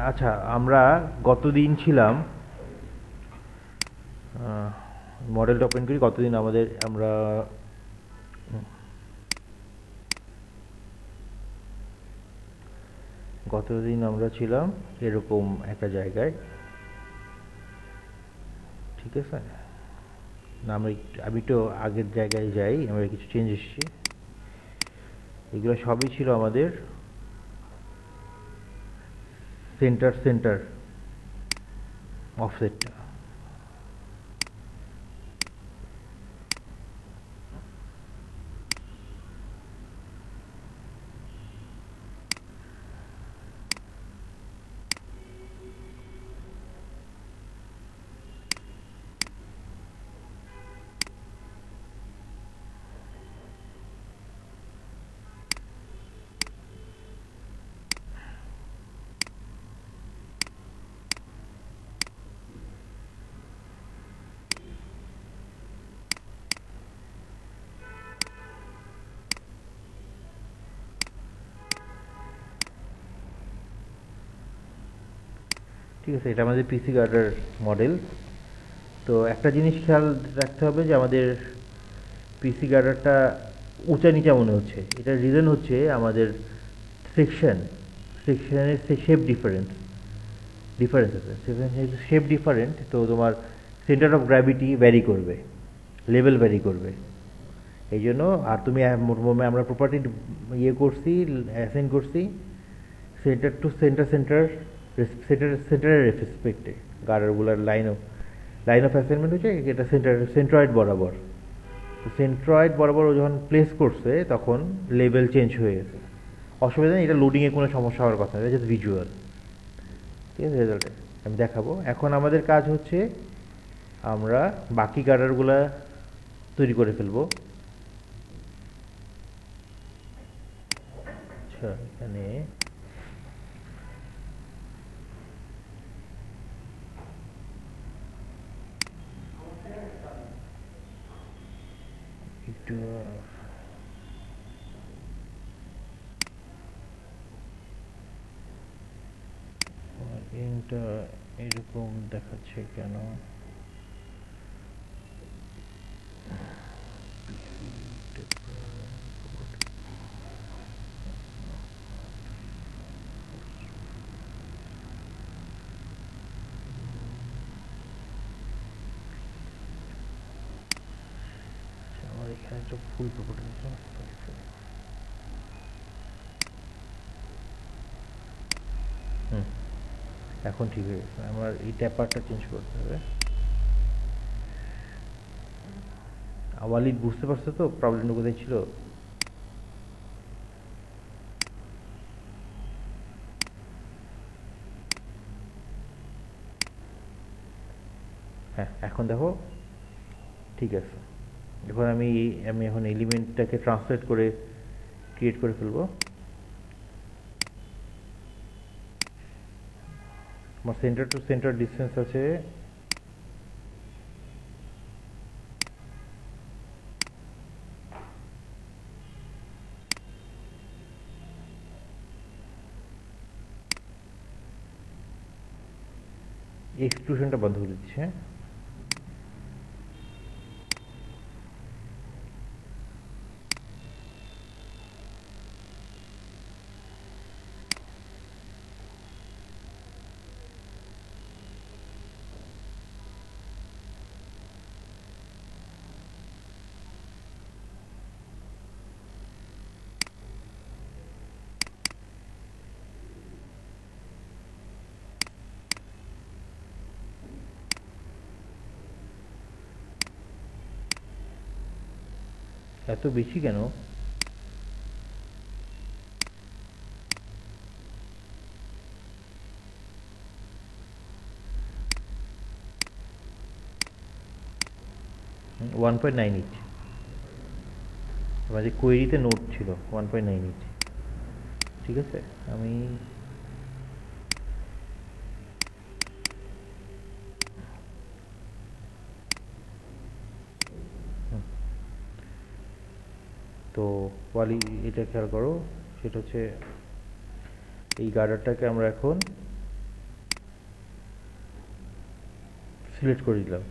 আচ্ছা, আমরা গতদিন ছিলাম, মডেলটা ওপেন করি। গতদিন আমরা ছিলাম এরকম একটা জায়গায়, ঠিক আছে? না, আমি একটু আগের জায়গায় যাই, আমরা কিছু চেঞ্জ এসেছি। এগুলো সবই ছিল আমাদের সেন্টার অফসেটটা। ঠিক আছে, এটা আমাদের পিসি গার্ডার মডেল। তো একটা জিনিস খেয়াল রাখতে হবে যে আমাদের পিসি গার্ডারটা উঁচা নিচা মনে হচ্ছে। এটার রিজন হচ্ছে আমাদের সেকশনের শেপ ডিফারেন্স আছে। শেপ ডিফারেন্ট, তো তোমার সেন্টার অফ গ্র্যাভিটি ভ্যারি করবে, লেভেল ভ্যারি করবে। এই জন্য আর তুমি আমরা প্রপার্টি করছি, অ্যাসাইন করছি সেন্টার টু সেন্টারের রেসপেক্টে। গার্ডারগুলার লাইন অফ অ্যাসাইনমেন্ট হচ্ছে এটা সেন্ট্রয়েড বরাবর। তো সেন্ট্রয়েড বরাবর ও যখন প্লেস করছে তখন লেভেল চেঞ্জ হয়ে গেছে। অসুবিধা নেই, এটা লোডিংয়ে কোনো সমস্যা হওয়ার কথা না, এটা জাস্ট ভিজুয়াল। ঠিক আছে, রেজাল্টে আমি দেখাবো। এখন আমাদের কাজ হচ্ছে আমরা বাকি গার্ডারগুলা তৈরি করে ফেলবো। আচ্ছা, এখানে একটু এটা এরকম দেখাচ্ছে কেন? আমার এখানে একটা ফুল প্রপার্টি আছে। হুম, এখন ঠিক হয়ে গেছে। আমার এই ট্যাপারটা চেঞ্জ করতে হবে। ওয়ালিদ, বুঝতে পারছো তো প্রবলেমটা কোথায় ছিল? হ্যাঁ, এখন দেখো ঠিক আছে। এখন আমি এখন এলিমেন্টটাকে ট্রান্সলেট করে ক্রিয়েট করে ফেলবো। আমার সেন্টার টু সেন্টার ডিসটেন্স আছে এক্সক্লুশনটা বন্ধ করে দিচ্ছি। হ্যাঁ, এত বেশি কেন? 1.9 ইঞ্চ আমাদের কোয়েরিতে নোট ছিল 1.9 ইঞ্চ। ঠিক আছে, আমি তো ওয়ালি এটা খেয়াল করো, সেটা হচ্ছে এই গার্ডারটাকে আমরা এখন সিলেক্ট করে দিলাম,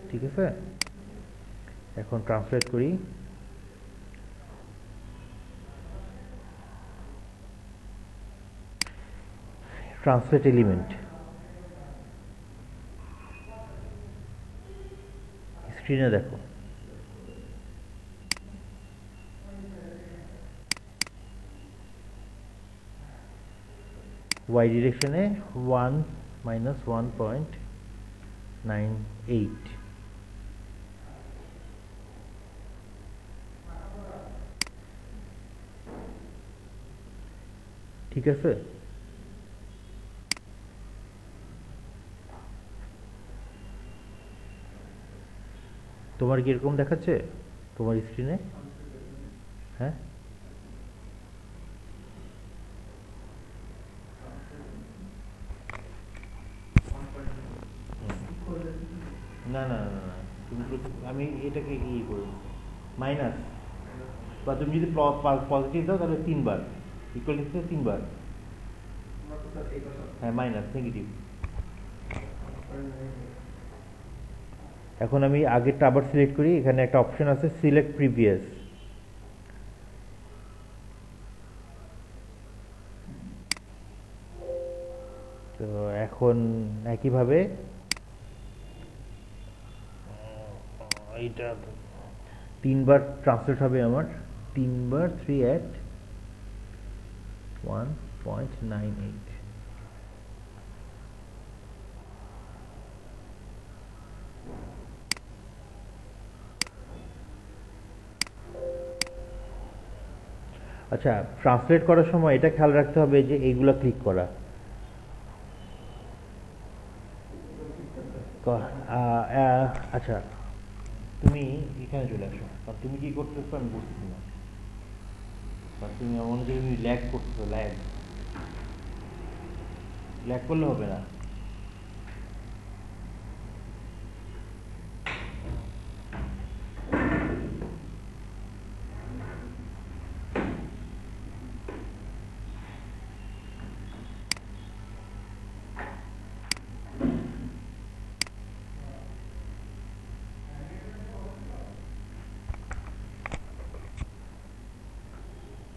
ঠিক আছে। এখন ট্রান্সলেট করি, ট্রান্সলেট এলিমেন্ট, স্ক্রিনে দেখো y ডিরেকশনে 1 minus 1.98, ঠিক আছে। তোমার কি এরকম দেখাচ্ছে তোমার স্ক্রিনে? হ্যাঁ, না না না না, তুমি আমি এটাকে করি মাইনাস, বা তুমি যদি পজিটিভ দাও তাহলে 3 বার, ইকুয়াল লিখতে 3 বার, হ্যাঁ মাইনাস নেগেটিভ। এখন আমি আগেরটা আবার সিলেক্ট করি, এখানে একটা অপশন আছে সিলেক্ট প্রিভিয়াস, তো এখন একইভাবে এইটা 3 বার ট্রান্সলেট হবে আমার, 3 বার 3 at 1.98। আচ্ছা, ট্রান্সলেট করার সময় এটা খেয়াল রাখতে হবে যে এইগুলা ক্লিক করা, আচ্ছা তুমি এখানে চলে আসো, কারণ তুমি কি করতেছো আমি বুঝতেছি না, কারণ তুমি মনে হচ্ছে তুমি ল্যাগ করতেছো, ল্যাগ ল্যাগ করলে হবে না।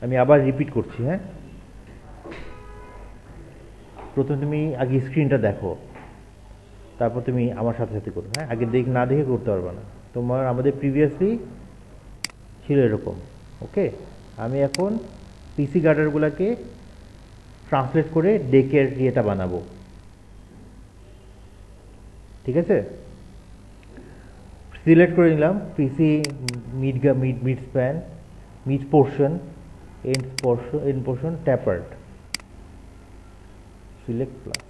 আমি আবার রিপিট করছি, হ্যাঁ। প্রথমে তুমি আগে স্ক্রিনটা দেখো, তারপর তুমি আমার সাথে সাথে করো, হ্যাঁ। আগে না দেখে করতে পারবে না, আমাদের প্রিভিয়াসলি ছিল এরকম, ওকে। আমি এখন পিসি গার্ডারগুলোকে ট্রান্সলেট করে ডেকের ইয়েটা বানাবো, ঠিক আছে। সিলেক্ট করে নিলাম PC mid span, mid portion, end portion tapered, select plus.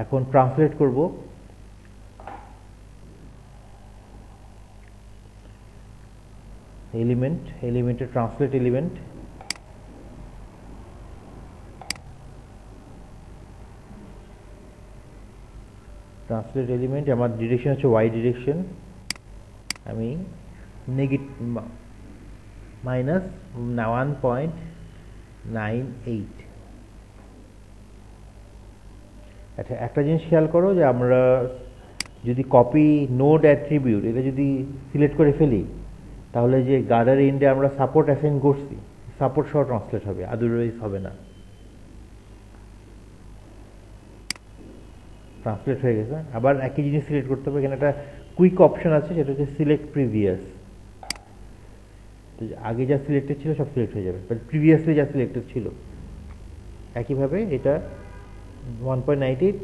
এখন ট্রান্সলেট করব, এলিমেন্টে ট্রান্সলেট এলিমেন্ট, ট্রান্সলেট এলিমেন্ট আমার ডিরেকশন হচ্ছে ওয়াই ডিরেকশন, আমি মাইনাস 1.98। আচ্ছা, একটা জিনিস খেয়াল করো যে আমরা যদি কপি নোড অ্যাট্রিবিউট এটা যদি সিলেক্ট করে ফেলি, তাহলে যে গার্ডার এন্ডে আমরা সাপোর্ট অ্যাসাইন করছি, সাপোর্ট সহ ট্রান্সলেট হবে, আদারওয়াইজ হবে না। ট্রান্সলেট হয়ে গেছে, আবার একই জিনিস সিলেক্ট করতে হবে, এখানে একটা কুইক অপশন আছে, সেটা হচ্ছে সিলেক্ট প্রিভিয়াস, আগে যা সিলেক্টেড ছিল সব সিলেক্ট হয়ে যাবে, বাট প্রিভিয়াসলি যা সিলেক্টেড ছিল। একইভাবে এটা 1.98,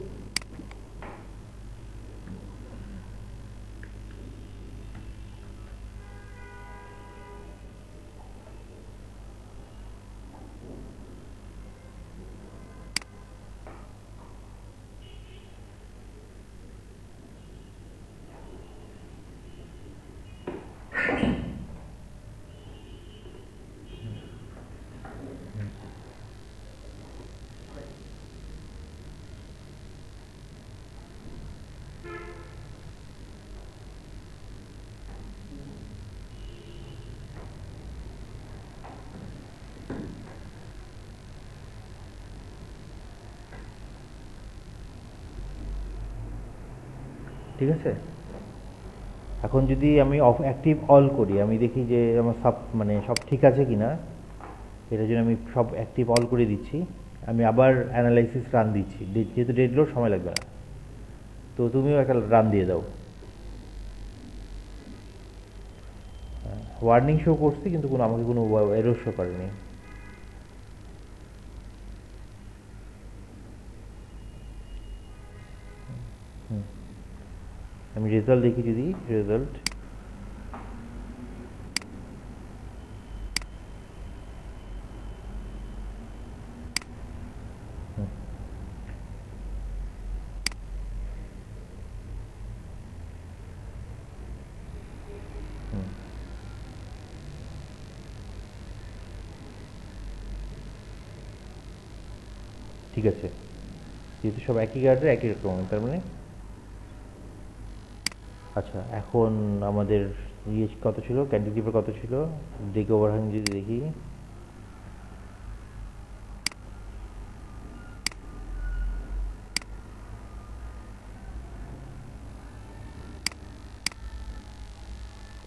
ঠিক আছে। এখন যদি আমি অফ অ্যাক্টিভ অল করি, আমি দেখি যে আমার মানে সব ঠিক আছে কিনা। এটার জন্য আমি সব অ্যাক্টিভ অল করে দিচ্ছি। আমি আবার অ্যানালাইসিস রান দিচ্ছি, যেহেতু ডেড লোড সময় লাগবে না। তো তুমিও একটা রান দিয়ে দাও। ওয়ার্নিং শো করছি কিন্তু আমাকে কোনো এরর শো করেনি। আমি রেজাল্ট দেখি, যদি রেজাল্ট ঠিক আছে, যেহেতু সব একই গার্ডের একই রকম, তার মানে আচ্ছা। এখন আমাদের ইয়ে কত ছিল, ক্যান্টিলিভার কত ছিল, দেখে ওভারহ্যাং যদি দেখি,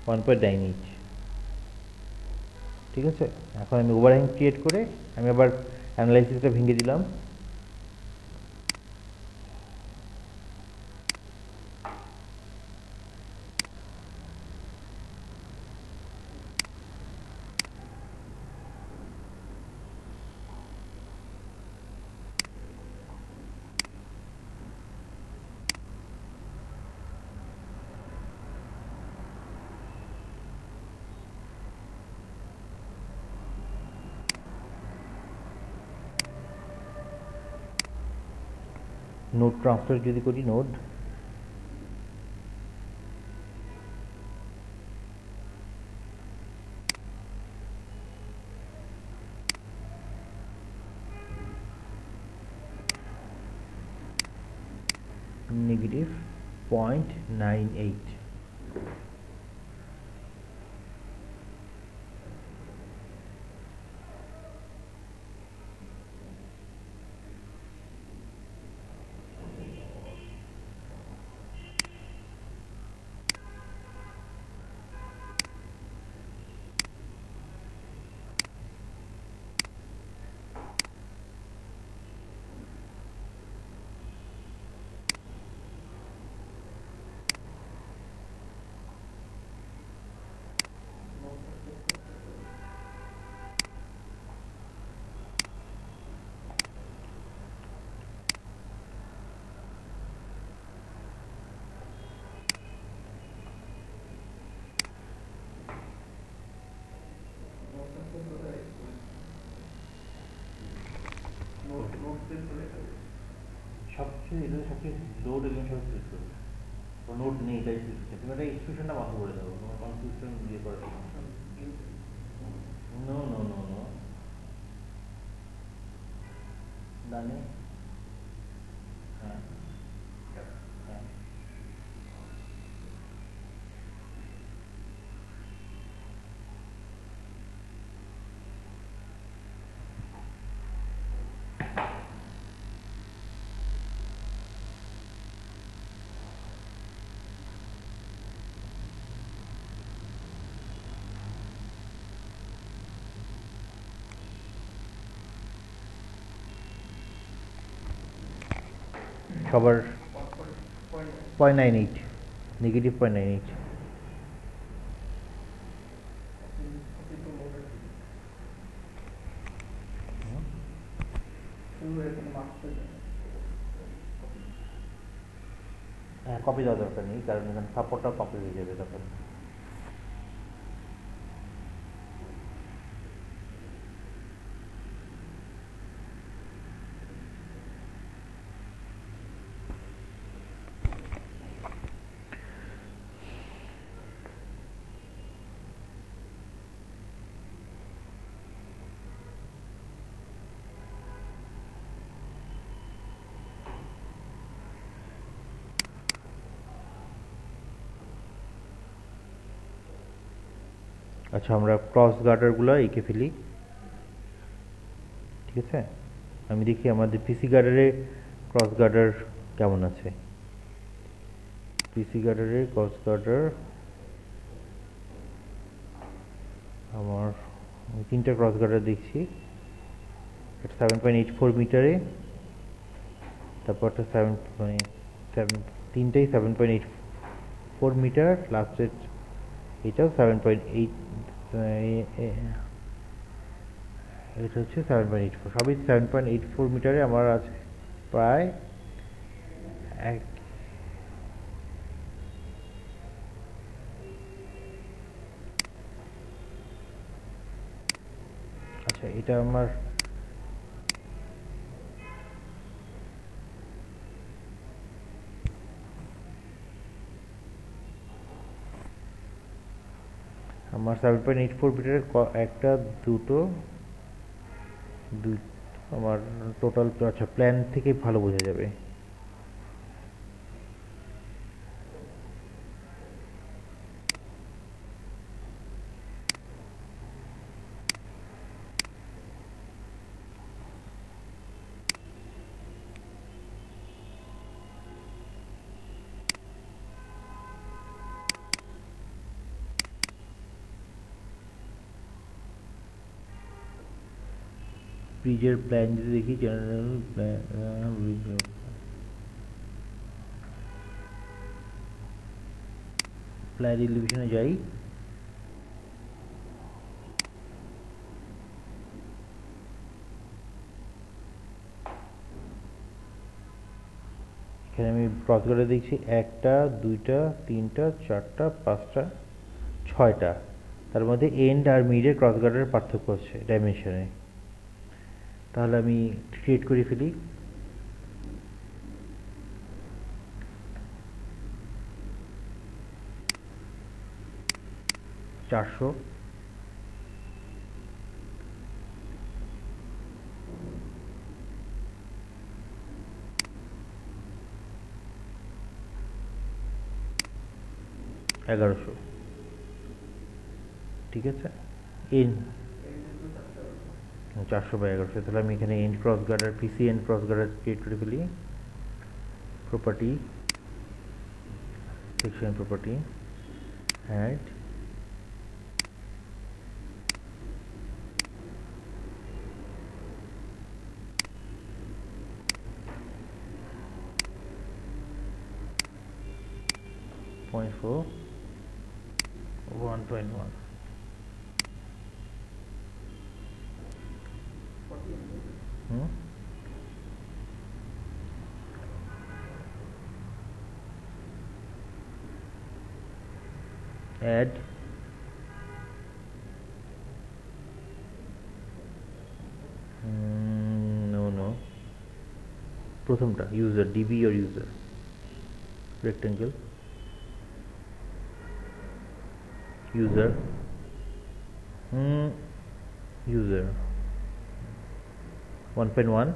ওয়ান পয়েন্ট 9 ইঞ্চ। ঠিক আছে, এখন আমি ওভারহ্যাং ক্রিয়েট করে আমি আবার অ্যানালাইসিসটা ভেঙে দিলাম। নোড ট্রান্সফার যদি করি, নোড নেগেটিভ 0.98। সবচেয়ে এগুলো সবচেয়ে লোড, এগুলো সব সিলেক্ট করবে। নোট নেই তাই সিলেক্ট করছে। তুমি একটা এক্সপ্রেশনটা বন্ধ করে দাও, তোমার কনফিউশন দিয়ে করার সমস্যা। নো নো নো নো, ডানে, হ্যাঁ হ্যাঁ। সবার 0.98, নেগেটিভ 0.98। হ্যাঁ, কপি দেওয়ার দরকার নেই, কারণ এখানে সাপোর্টটাও কপি হয়ে যাবে তখন। আচ্ছা, আমরা ক্রস গার্ডারগুলো এঁকে ফেলি। ঠিক আছে, আমি দেখি আমাদের পিসি গার্ডারে ক্রস গার্ডার কেমন আছে। পিসি গার্ডারের ক্রস গার্ডার আমার তিনটা ক্রস গার্ডার দেখছি, এটা 7.84 মিটারে, তারপরটা তিনটেই 7.84 মিটার, লাস্টের এটাও 7.8, এটা হচ্ছে 7.84, সবই 7.84 মিটারে আমার আছে প্রায় এক। আচ্ছা, এটা আমার আমার 7.84 মিটারের একটা, দুটো, দুই, আমার টোটাল, আচ্ছা প্ল্যান থেকে ভালো বোঝা যাবে। ব্রিজের প্ল্যান যদি দেখি, জেনারেল প্ল্যান এলিভেশনে যাই, এখানে আমি ক্রস গার্ডার দেখছি একটা, দুইটা, তিনটা, চারটা, পাঁচটা, ছয়টা। তার মধ্যে এন্ড আর মিডের ক্রস গার্ডারের পার্থক্য হচ্ছে ডাইমেনশনে। তাহলে আমি ক্রিয়েট করে ফেলি। চারশো, এগারোশো, ঠিক আছে। এন 400/1100, তাহলে আমি এখানে end cross girder, PC end cross girder create করে ফেলি। Property, section property, add, .4, 1.1, add, no, প্রথমটা user, DB or user, rectangle, user, user 1.1,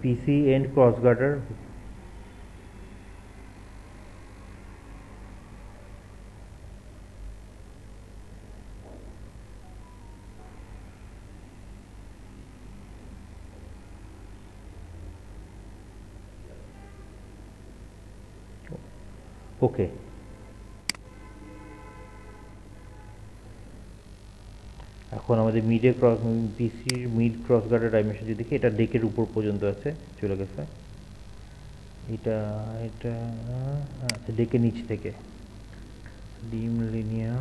PC end cross girder, okay. এখন আমাদের মিডে ক্রস, পিসির মিড ক্রস গার্ডার ডাইমেনশন যদি দেখি, এটা ডেকের উপর পর্যন্ত আছে, চলে গেছে। এটা এটা আচ্ছা, ডেকের নিচ থেকে ডিম লিনিয়ার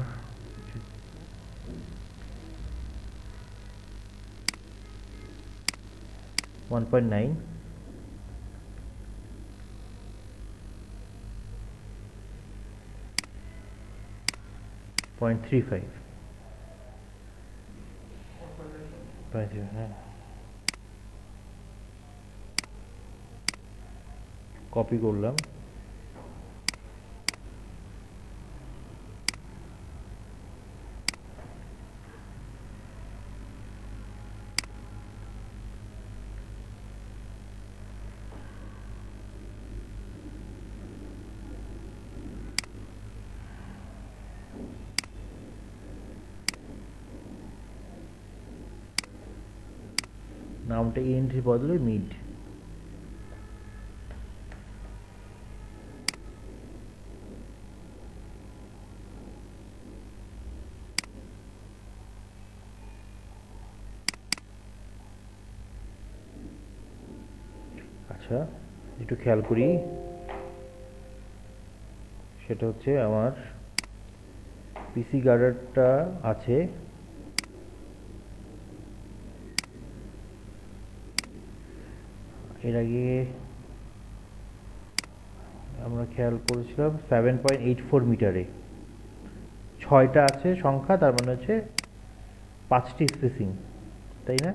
1.9, 0.35, হ্যাঁ, কপি করলাম। নামটা এন্ড বদলে মিড। আচ্ছা, একটু খেয়াল করি, সেটা হচ্ছে আমার পিসি গার্ডারটা আছে, এর আগে আমরা খেয়াল করেছিলাম 7.84 মিটারে 6টা আছে সংখ্যা, তার মানে হচ্ছে 5টি স্পেসিং, তাই না?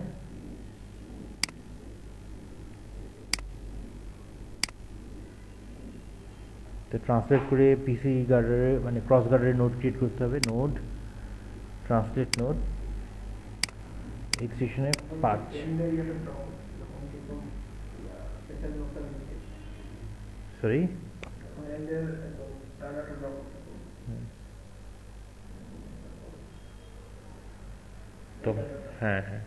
তো ট্রান্সলেট করে পিসি গার্ডারে মানে ক্রস গার্ডারে নোড ক্রিয়েট করতে হবে। নোড ট্রান্সলেট নোড এক্সটেনশনে 5। সরি, তো হ্যাঁ হ্যাঁ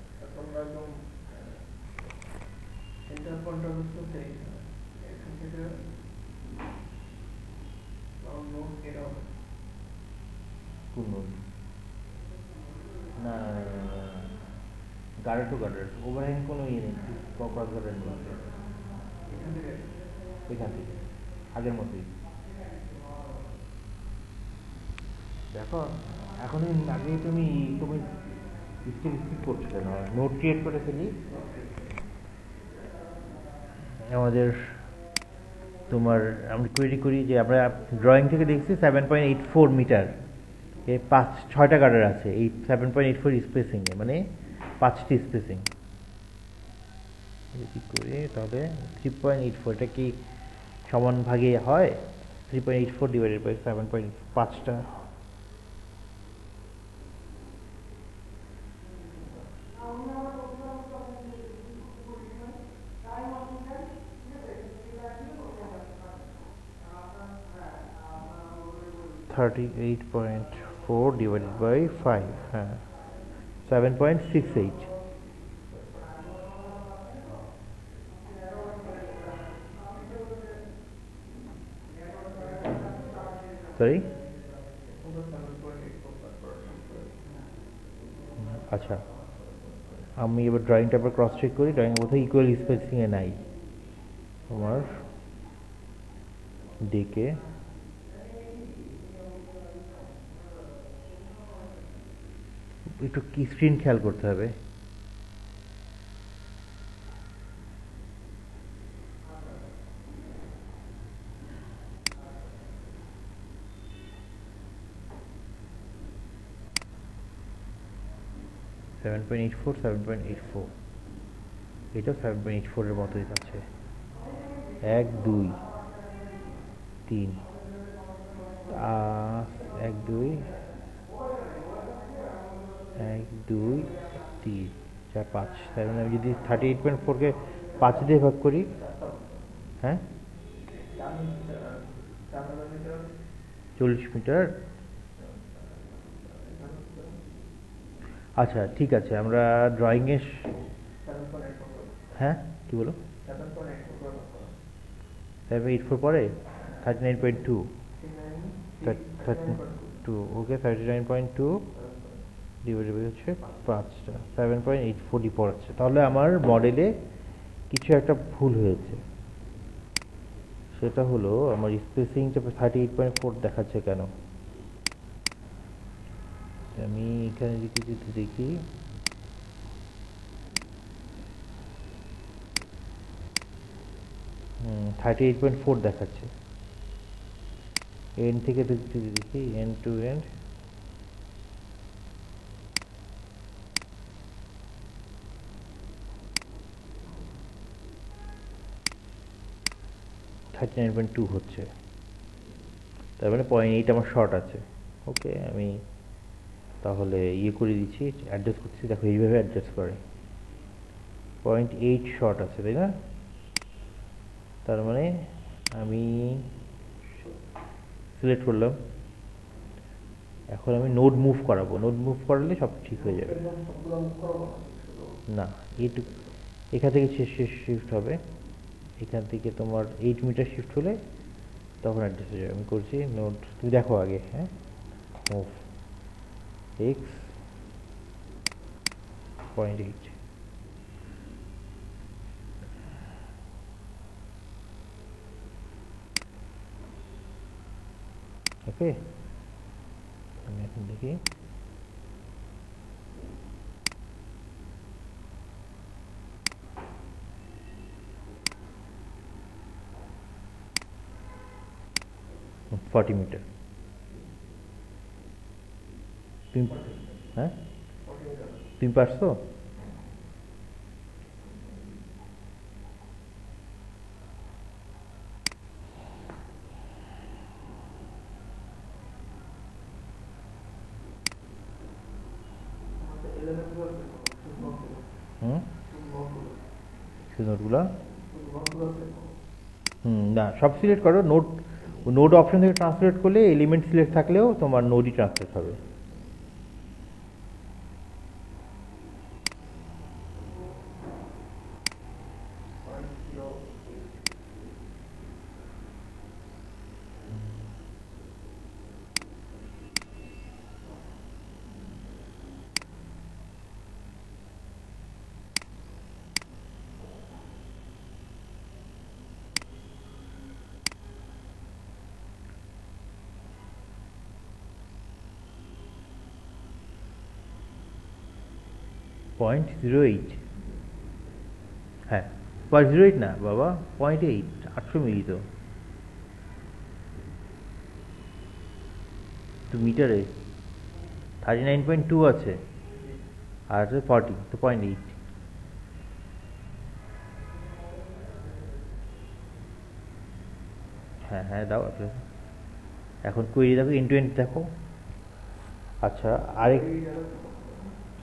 কোন নোড? না, গার্ডার টু গার্ডার ওভারহ্যাং কোনো ইয়ে নেই, ক্রস গার্ডার নেই এখান থেকে, আগের মতোই। দেখো এখন আগেই তুমি স্কিপ করছো কেন? নোট ক্রিয়েট করে ফেলি আমাদের। তোমার আমরা কোয়েরি করি যে আমরা ড্রয়িং থেকে দেখছি 7.84 মিটার, এ 6টা গার্ডার আছে এই 7.84 স্পেসিংয়ে, মানে 5টি স্পেসিং। কি করে তাহলে 3.84 এটা কি সমান ভাগে হয়? 3.84 ডিভাইডেড বাই 7.5টা, $38.4 divided by 5, হ্যাঁ 7.68। সরি, আচ্ছা আমি এবার ড্রয়িংটা আবার ক্রস চেক করি, ড্রয়িং বোধহয় ইকুয়াল স্পেসিংয়ে নাই তোমার দিকে। একটু কি স্ক্রিন খেয়াল করতে হবে। 7.84, 7.84, এটাও 7.84 এর মতোই আছে। 1 2 3, 1 2 1 2 3 4 5, তার মানে আমি যদি 38.4 কে 5 দিয়ে ভাগ করি, হ্যাঁ 40 মিটার। আচ্ছা ঠিক আছে, আমরা ড্রয়িংয়ে হ্যাঁ কি বলো 7.84 পরে 39.2, 32, ওকে 39.2 ডিভাইডেড বাই হচ্ছে 5টা 7.84 পড়াচ্ছে। তাহলে আমার মডেলে কিছু একটা ভুল হয়েছে, সেটা হলো আমার স্পেসিংটা 38.4 দেখাচ্ছে কেন। আমি এখানে যদি দেখি 38.4 দেখাচ্ছে, এন্ড থেকে যদি দেখি এন্ড টু এন্ড 39.2 হচ্ছে, তার মানে 0.8 আমার শর্ট আছে। ওকে, আমি তাহলে ইয়ে করে দিচ্ছি, অ্যাডজাস্ট করছি, দেখো এইভাবে অ্যাডজাস্ট করে 0.8 শর্ট আছে, তাই না? তার মানে আমি সিলেক্ট করলাম, এখন আমি নোড মুভ করাবো, নোড মুভ করালে সব ঠিক হয়ে যাবে। না, এখান থেকে শিফট হবে, এখান থেকে তোমার 8 মিটার শিফট হলে তখন অ্যাডজাস্ট হয়ে যাবে। আমি করছি নোট, তুমি দেখো আগে। হ্যাঁ, মুভ এক্স 0.8, ওকে। আমি এখন দেখি 40 মিটার। তুমি হ্যাঁ, তুমি পারছো? হুম, শুধু নোটগুলো না, সব সিলেক্ট করো। নোট, নোট অপশন থেকে ট্রান্সলেট করলে এলিমেন্ট সিলেক্ট থাকলেও তোমার নোটই ট্রান্সলেট হবে। পয়েন্ট 08, হ্যাঁ 0.08 না বাবা, 0.8, 800 মিলি তো মিটারে 39.2 আছে, আর 40 তো 0.8। হ্যাঁ হ্যাঁ দাও আপনি। এখন কোয়েরি দেখো, এন্ড টু এন্ড দেখো। আচ্ছা আরেক,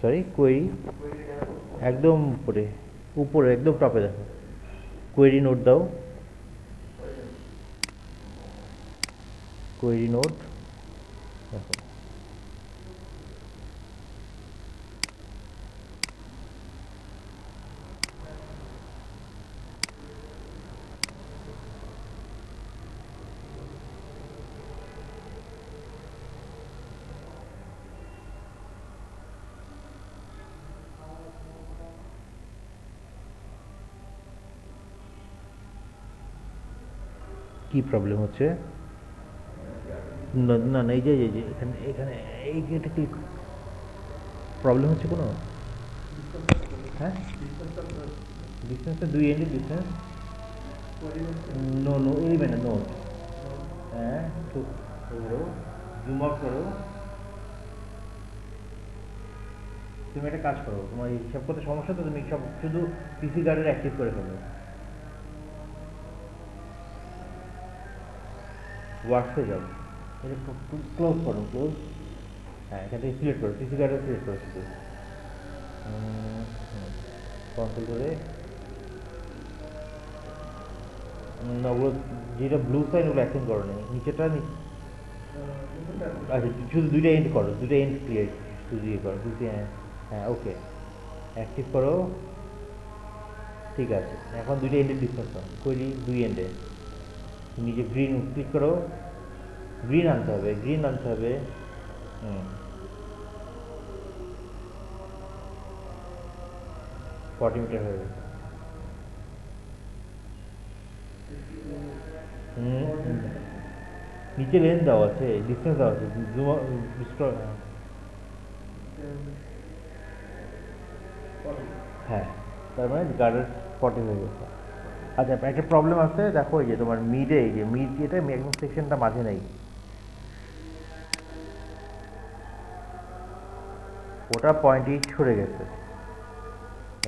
সরি কোয়েরি একদম উপরে, উপরে একদম টপে দেখো, কোয়েরি নোট দাও, কোয়েরি নোট দেখো। কি প্রবলেম হচ্ছে? না না না, এই যে এখানে এখানে এই এটা কি প্রবলেম হচ্ছে কোনো? হ্যাঁ, ডিস্টেন্সটা 2 এন্ডের ডিস্টেন্স। নো নো, এলিমেন্ট না, নোট। হ্যাঁ, তো ধরো জুম আউট করো। তুমি একটা কাজ করো, তোমার হিসাব করতে সমস্যা তো তুমি সব শুধু পিসি গার্ডের অ্যাক্টিভ করে ফেলো, ওয়ার্কসে যাও, এটা ক্লোজ করো, ক্লোজ। হ্যাঁ, এখান থেকে সিলেক্ট করো, পিসি গার্ডের সিলেক্ট করো শুধু, কন্ট্রোল করে। ওগুলো যেটা ব্লু সাইন ওগুলো অ্যাকশন করো নি, নিচেটা আচ্ছা শুধু দুইটা এন্ড করো, দুটো এন্ড ক্লিয়ার, শুধু ইয়ে করো দুটো। হ্যাঁ হ্যাঁ, ওকে অ্যাক্টিভ করো, ঠিক আছে। এখন দুইটা এন্ডের ডিসটেন্স করো, করি 2 এন্ডে নিচে গ্রিন ক্লিক করো, গ্রিন আনতে হবে, গ্রিন আনতে হবে। হুম, 40 মিটার হয়ে গেছে। হুম, নিচে লেন্থ দেওয়া আছে, ডিসটেন্স দেওয়া আছে, হ্যাঁ, তার মানে গার্ডের 40 হয়ে গেছে। আচ্ছা একটা প্রবলেম আছে দেখো, এই যে তোমার মিডে, এই যে মিড যেটা একদম সেকশনটা মাঝে নেই, ওটা 0.8 সরে গেছে।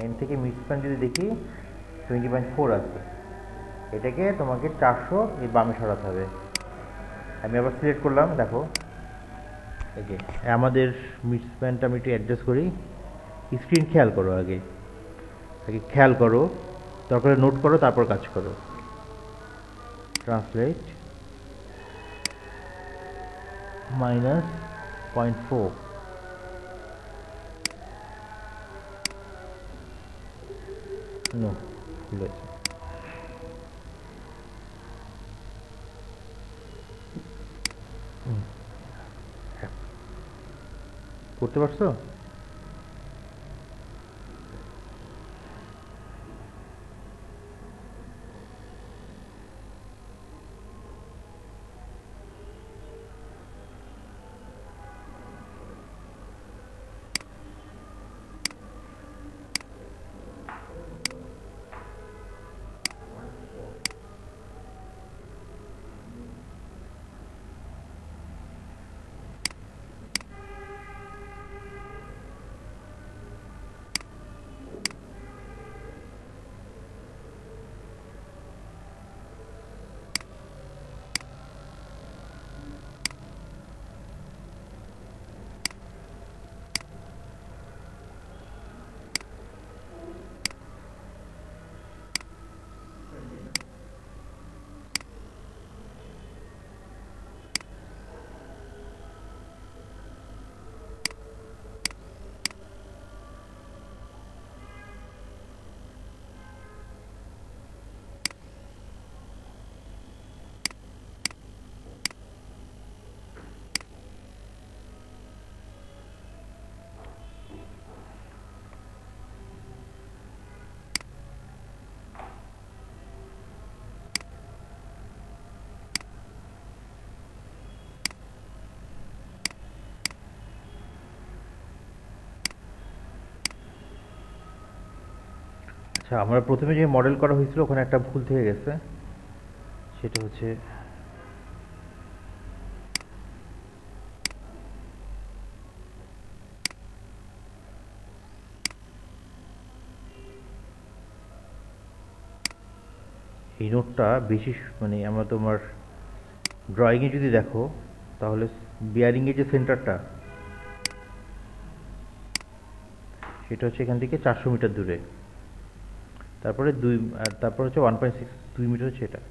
এন থেকে মিড স্প্যান যদি দেখি 20.4 আছে, এটাকে তোমাকে 400 এই বামে সরাতে হবে। আমি আবার সিলেক্ট করলাম, দেখো এই যে আমাদের মিড স্প্যানটা আমি একটু অ্যাডজাস্ট করি। স্ক্রিন খেয়াল করো, আগে আগে খেয়াল করো, তারপরে নোট করো, তারপর কাজ করো। ট্রান্সলেট -0.4, নো, ভুল হয়েছে। হ্যাঁ, করতে পারছো? আচ্ছা, আমরা প্রথমে যে মডেল করা হয়েছিল ওখানে একটা ভুল থেকে গেছে। সেটা হচ্ছে এই নোটটা বেশি মানে আমরা তোমার ড্রয়িংয়ে যদি দেখো তাহলে বিয়ারিংয়ের যে সেন্টারটা সেটা হচ্ছে এখান থেকে 400 মিটার দূরে। তারপরে তারপর হচ্ছে 1.6 2 মিটার হচ্ছে এটা।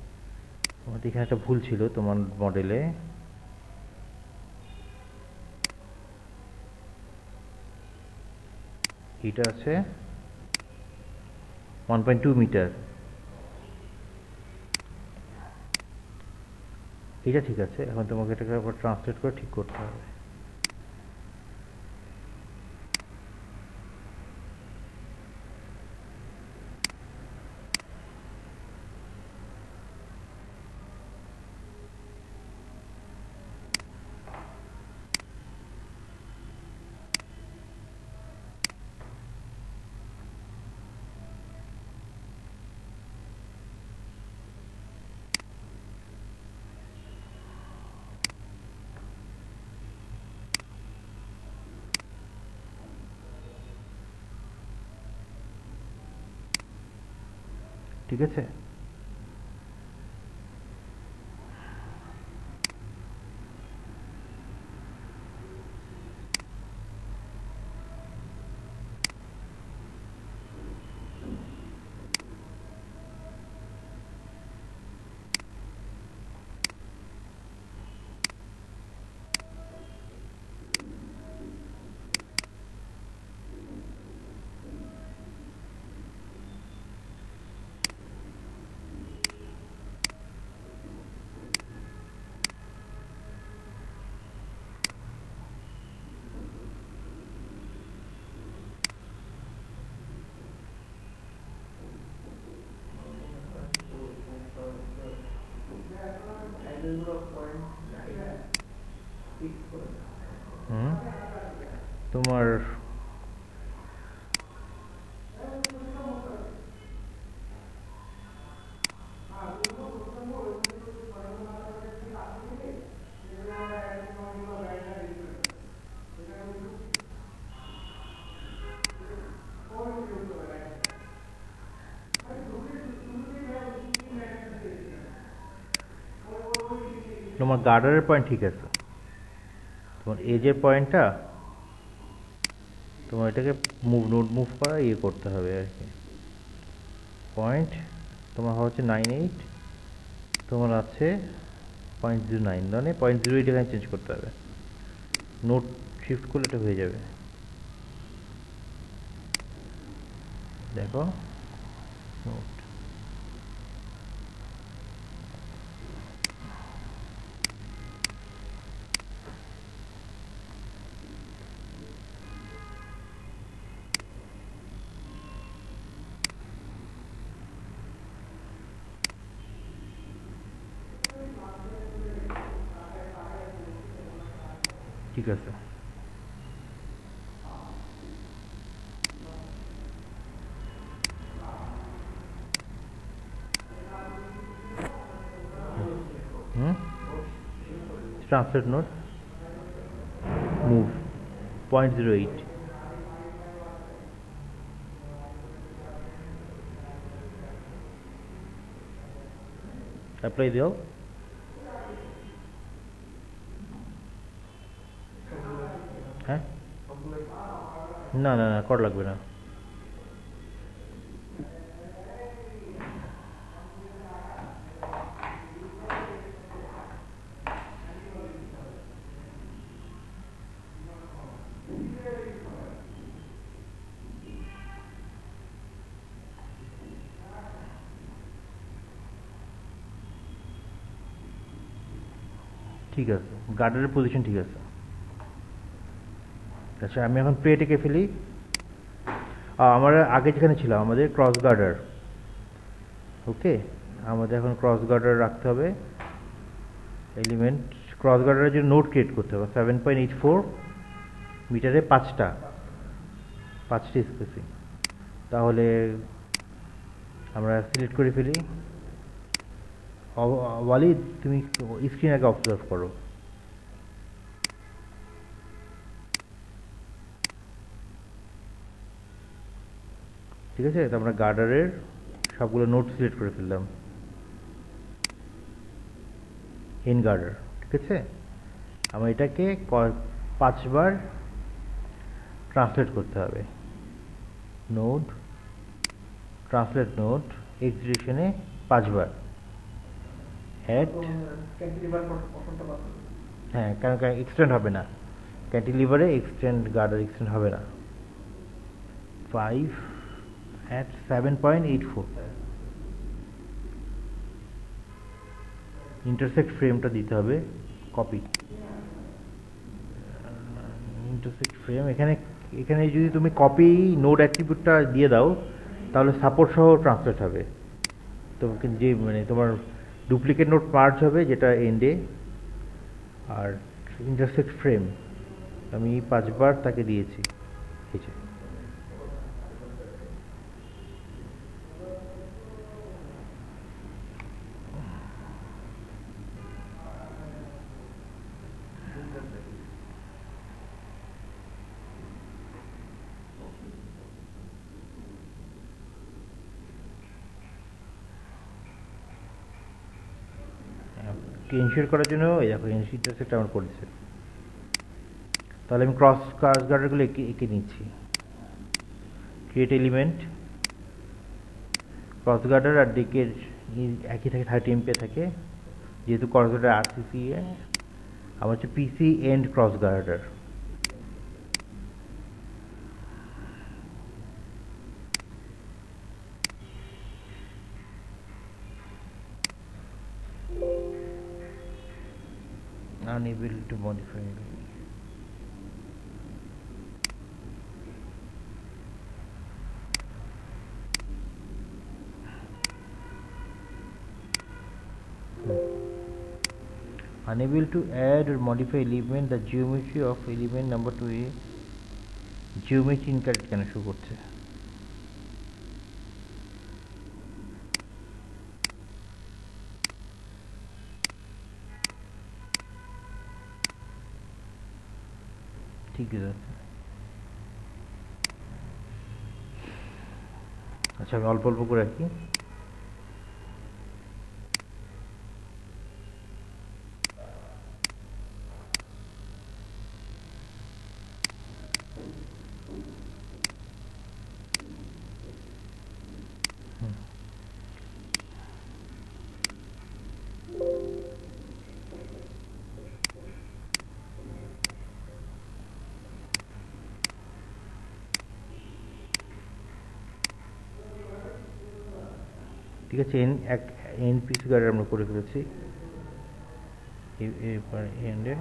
তোমার এখানে একটা ভুল ছিল তোমার মডেলে। এটা আছে 1.2 মিটার। এটা ঠিক আছে, এখন তোমাকে এটাকে আবার ট্রান্সলেট করে ঠিক করতে হবে। ঠিক আছে। হুম, তোমার তোমার গার্ডারের পয়েন্ট ঠিক আছে। তোমার এজের পয়েন্টটা তোমার এটাকে নোট মুভ করা ইয়ে করতে হবে আর কি। পয়েন্ট তোমার হচ্ছে 9.8, তোমার আছে 0.09, মানে 0.08 এখানে চেঞ্জ করতে হবে। নোট শিফট করলে এটা হয়ে যাবে। দেখো নোট। ঠিক আছে, ট্রান্সলেট নোট, মুভ 0.08, অ্যাপ্লাই দাও। হ্যাঁ, না না না, কর লাগবে না। ঠিক আছে, গার্ডারের পজিশন ঠিক আছে। আচ্ছা, আমি এখন প্লেট এঁকে ফেলি। আমরা আগে যেখানে ছিলাম আমাদের ক্রস গার্ডার, ওকে, আমাদের এখন ক্রস গার্ডার রাখতে হবে এলিমেন্ট। ক্রস গার্ডারের জন্য নোট ক্রিয়েট করতে হবে 7.84 মিটারে 5টি স্পেসিং। তাহলে আমরা সিলেক্ট করে ফেলি। ওয়ালিদ, তুমি স্ক্রিন আগে অবজার্ভ করো। ঠিক আছে, তো আমরা গার্ডারের সবগুলো নোট সিলেক্ট করে ফেললাম। ইন গার্ডার, ঠিক আছে। আমার এটাকে 5বার ট্রান্সলেট করতে হবে। নোড, ট্রান্সলেট নোড, এক্স ডিরেকশনে 5বার। অ্যাড, হ্যাঁ, কারণ এক্সটেন্ড হবে না, ক্যান্টিলিভারে এক্সটেন্ড, গার্ডার এক্সটেন্ড হবে না। 5 at 7.84, ইন্টারসেক্ট ফ্রেমটা দিতে হবে, কপি ইন্টারসেক্ট ফ্রেম। এখানে যদি তুমি কপি নোড অ্যাট্রিবিউটটা দিয়ে দাও তাহলে সাপোর্ট সহ ট্রান্সলেট হবে। তোমাকে যে মানে তোমার ডুপ্লিকেট নোট মার্জ হবে যেটা এন্ডে। আর ইন্টারসেক্ট ফ্রেম আমি 5বার তাকে দিয়েছি, এই যে। ইনশিওর করার জন্য এই দেখো ইন্টারসেক্ট আমার করেছে। তাহলে আমি ক্রস গার্ডারগুলো এঁকে নিচ্ছি। ক্রিয়েট এলিমেন্ট, ক্রস গার্ডার আর দিকের একই থাকে, 30 এমপি থাকে, যেহেতু ক্রস গার্ডার আরসিসি। আমার হচ্ছে PC end cross girder. Unable to modify. Unable to add or modify element, the geometry of element number 2 geometry incorrect কেন শো করছে? ঠিক আছে, আচ্ছা আমি অল্প অল্প করে রাখি। ঠিক আছে, এনপিসি গার্ডার আমরা করে ফেলেছি। এরপর এন্ডে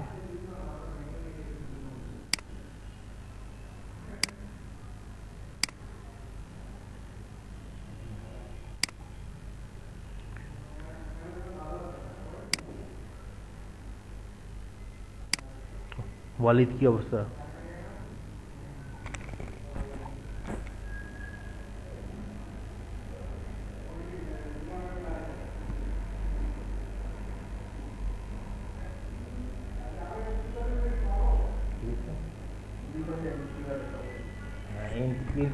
ওয়ালিদ কি অবস্থা?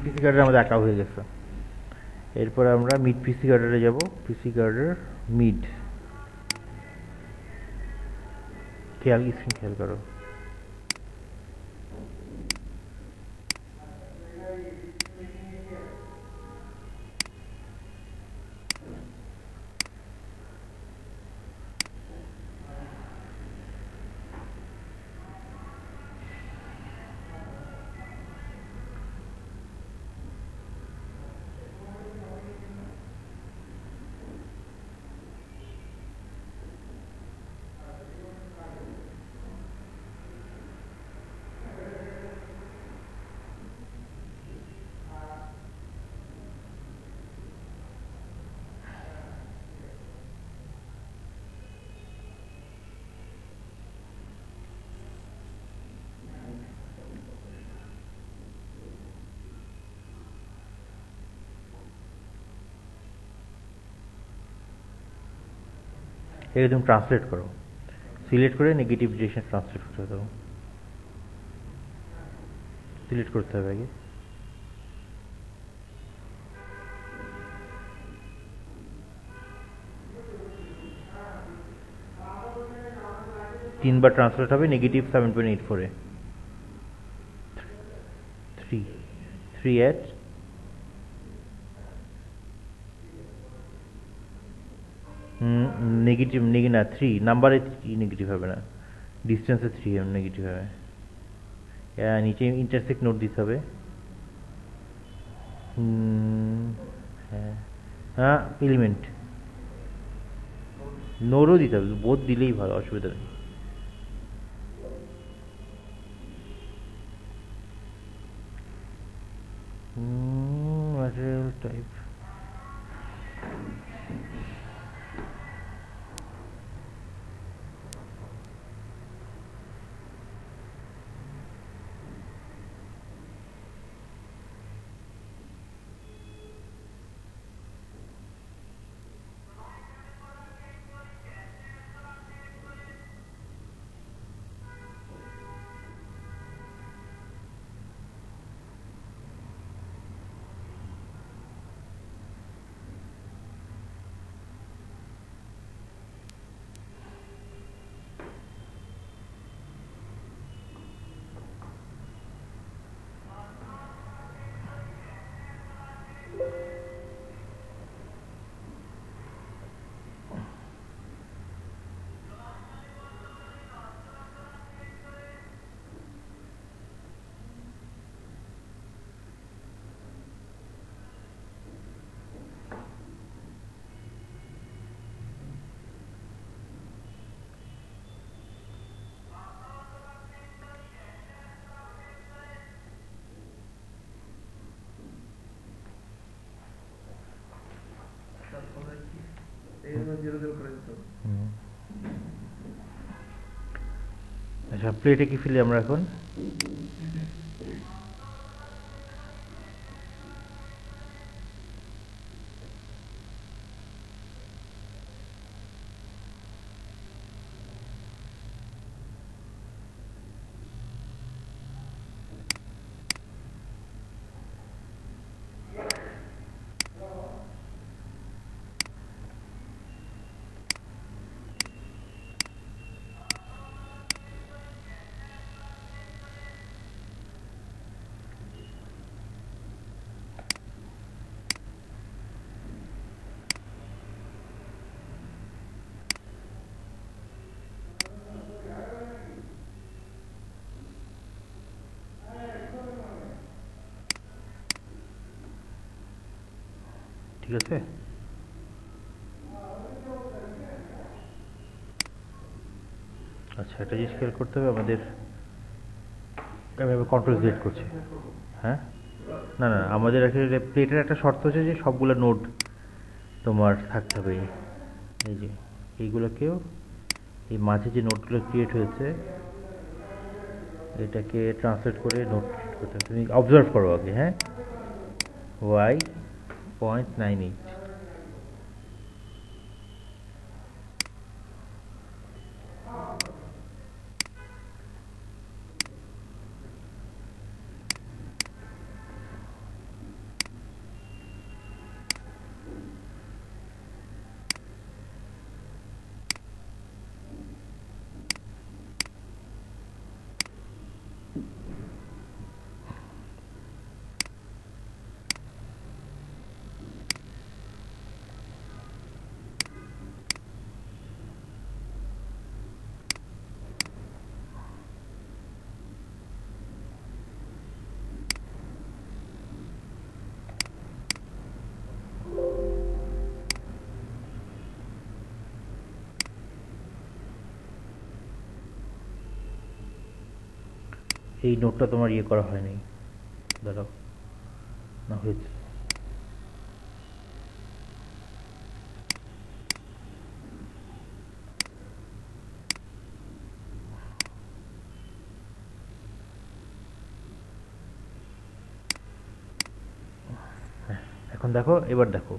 পিসি গার্ডার আমাদের আঁকা হয়ে গেছে। এরপর আমরা মিড পিসি গার্ডারে যাব। পিসি গার্ডার মিড, খেয়াল করো। এটাকে তুমি ট্রান্সলেট করো, সিলেক্ট করে নেগেটিভ ডিরেকশন ট্রান্সলেট করতে হবে। সিলেক্ট করতে হবে আগে। তিনবার ট্রান্সলেট হবে নেগেটিভ 7.84-এ। 3 at নেগেটিভ না 3 নাম্বারে 3 নেগেটিভ হবে না, ডিস্টেন্সে 3 নেগেটিভ হবে। নিচে ইন্টারসেক্ট নোট দিতে হবে। হ্যাঁ হ্যাঁ, এলিমেন্ট নোরও দিতে হবে, বোধ দিলেই ভালো, অসুবিধা নেই। ম্যাটেরিয়াল টাইপ আচ্ছা, প্লেটে কি ফেলি আমরা এখন? ঠিক আছে। আচ্ছা, একটা জিনিস খেয়াল করতে হবে আমাদের। আমি আবার কন্ট্রোল জেড করছি। হ্যাঁ, না না, আমাদের আসলে প্লেটের একটা শর্ত হচ্ছে যে সবগুলো নোট তোমার থাকতে হবে। এই যে এইগুলোকেও, এই মাঝে যে নোটগুলো ক্রিয়েট হয়েছে এটাকে ট্রান্সলেট করে নোট করতে হবে। তুমি অবজার্ভ করো আগে। হ্যাঁ, y.98। এই নোটটা তোমার ইয়ে করা হয়নি, দাঁড়াও, না হয়েছে। এখন দেখো, এবার দেখো।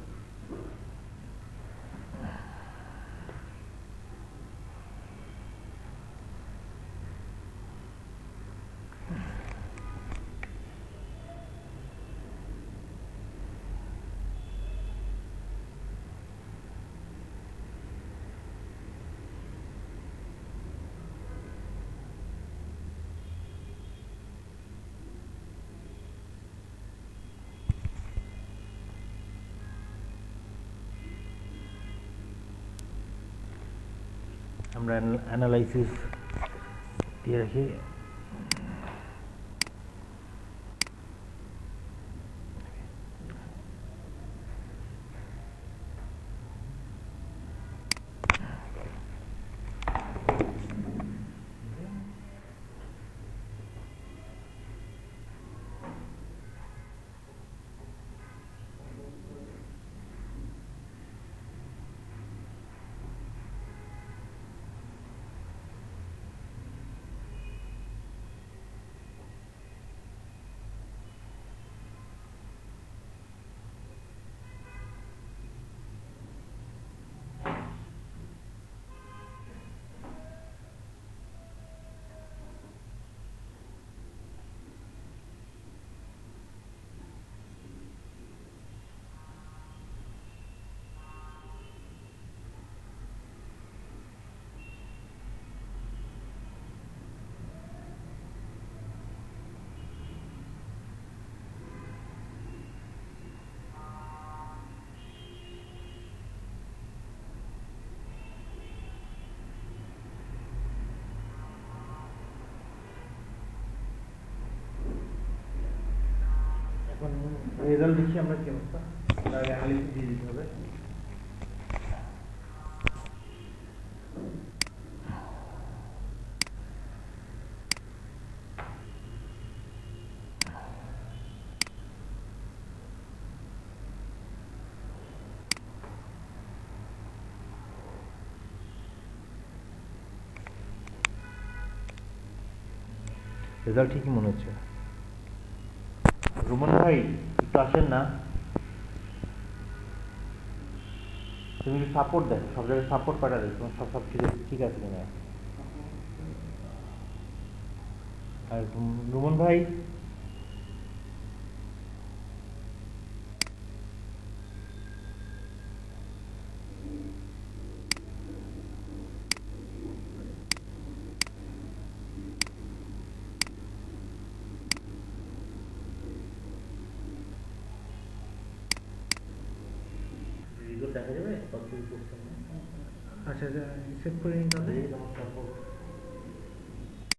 আমরা অ্যানালাইসিস দিয়ে রাখি। এখন রেজাল্ট দেখি আমরা কি অবস্থা, তার আগে অ্যানালিসিস দিয়ে দিতে হবে। রেজাল্ট ঠিকই মনে হচ্ছে। রুমন ভাই, একটু আসেন না, তুমি একটু সাপোর্ট দেখো, সব জায়গায় সাপোর্ট পাঠা দেখো, তোমার সব সব ঠিক আছে কিনা। আর রুমন ভাই, রিজল্ট দেখা যাবে কত কিছু করছেন। আচ্ছা আচ্ছা, সেভ করে নিন তাহলে।